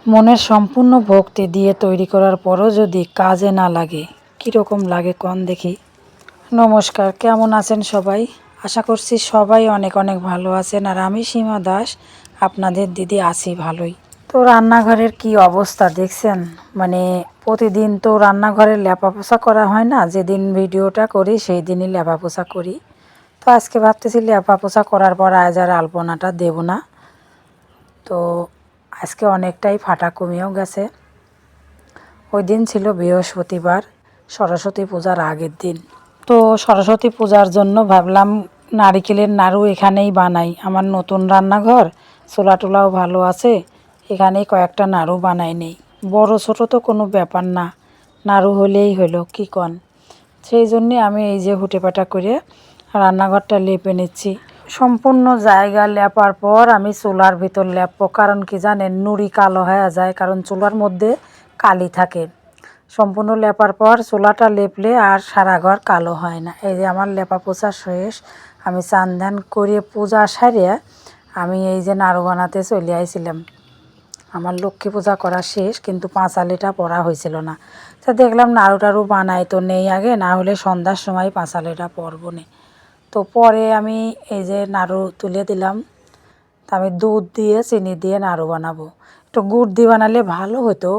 মনের সম্পূর্ণ ভক্তি দিয়ে তৈরি করার পরও যদি কাজে না লাগে কীরকম লাগে কোন দেখি। নমস্কার, কেমন আছেন সবাই? আশা করছি সবাই অনেক অনেক ভালো আছেন। আর আমি সীমা দাস, আপনাদের দিদি, আছি ভালোই। তো রান্নাঘরের কি অবস্থা দেখছেন? মানে প্রতিদিন তো রান্নাঘরে লেপাপোছা করা হয় না, যেদিন ভিডিওটা করি সেই দিনই লেপাপোছা করি। তো আজকে ভাবতেছি লেপাপোছা করার পর আজ আর আলপনাটা দেব না। তো আজকে অনেকটাই ফাটা কমেও গেছে। ওই দিন ছিল বৃহস্পতিবার, সরস্বতী পূজার আগের দিন। তো সরস্বতী পূজার জন্য ভাবলাম নারিকেলের নাড়ু এখানেই বানাই। আমার নতুন রান্নাঘর, চুলা টুলাও ভালো আছে, এখানেই কয়েকটা নাড়ু বানাই নেই। বড় ছোট তো কোনো ব্যাপার না, নাড়ু হলেই হলো, কী কন। সেই জন্যে আমি এই যে হুটেপাটা করে রান্নাঘরটা লেপে নিচ্ছি। সম্পূর্ণ জায়গা লেপার পর আমি চুলার ভিতর লেপবো, কারণ কি জানেন, নুড়ি কালো হয়ে যায়, কারণ চুলার মধ্যে কালি থাকে। সম্পূর্ণ লেপার পর চুলাটা লেপলে আর সারা ঘর কালো হয় না। এই যে আমার লেপা পোছা শেষ, আমি চান ধান করে পূজা সারিয়ে আমি এই যে নাড়ু বানাতে চলে আইছিলাম। আমার লক্ষ্মী পূজা করা শেষ, কিন্তু পাঁচালিটা পড়া হয়েছিল না। তা দেখলাম নাড়ু টাড়ু বানাই তো নেই আগে, না হলে সন্ধ্যার সময় পাঁচালিটা পরবো নে। তো পরে আমি এই যে নাড়ু তুলে দিলাম। তা আমি দুধ দিয়ে চিনি দিয়ে নাড়ু বানাবো। একটু গুড় দিয়ে বানালে ভালো হতো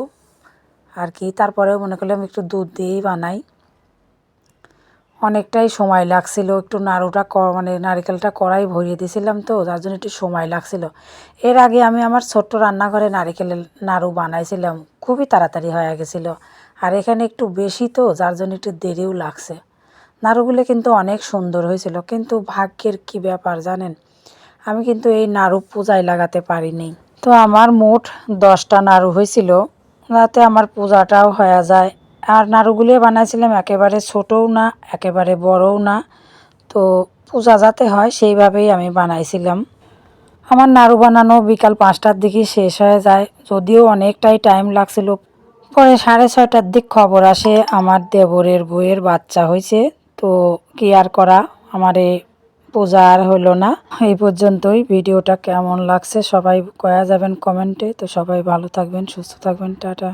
আর কি, তারপরেও মনে করলাম একটু দুধ দিয়েই বানাই। অনেকটাই সময় লাগছিল, একটু নাড়ুটা মানে নারকেলটা কড়াই ভরিয়ে দিয়েছিলাম, তো যার জন্য একটু সময় লাগছিল। এর আগে আমি আমার ছোট্ট রান্নাঘরে নারকেলের নাড়ু বানাইছিলাম, খুবই তাড়াতাড়ি হয়ে গেছিলো। আর এখানে একটু বেশি তো, যার জন্য একটু দেরিও লাগছে। নাড়ুগুলো কিন্তু অনেক সুন্দর হয়েছিল, কিন্তু ভাগ্যের কি ব্যাপার জানেন, আমি কিন্তু এই নাড়ু পূজায় লাগাতে পারিনি। তো আমার মোট 10টা নাড়ু হয়েছিল, যাতে আমার পূজাটাও হয়ে যায়। আর নাড়ুগুলো বানাইছিলাম একেবারে ছোটও না একেবারে বড়ও না, তো পূজা যাতে হয় সেইভাবেই আমি বানাইছিলাম। আমার নাড়ু বানানো বিকাল 5টার দিকে শেষ হয়ে যায়, যদিও অনেকটাই টাইম লাগছিল। পরে 6:30টার দিক খবর আসে আমার দেবরের বউয়ের বাচ্চা হয়েছে। তো কি আর করা, আমার এই পূজা আর হলো না। এই পর্যন্তই। ভিডিওটা কেমন লাগছে সবাই কয়া যাবেন কমেন্টে। তো সবাই ভালো থাকবেন, সুস্থ থাকবেন, টাটা।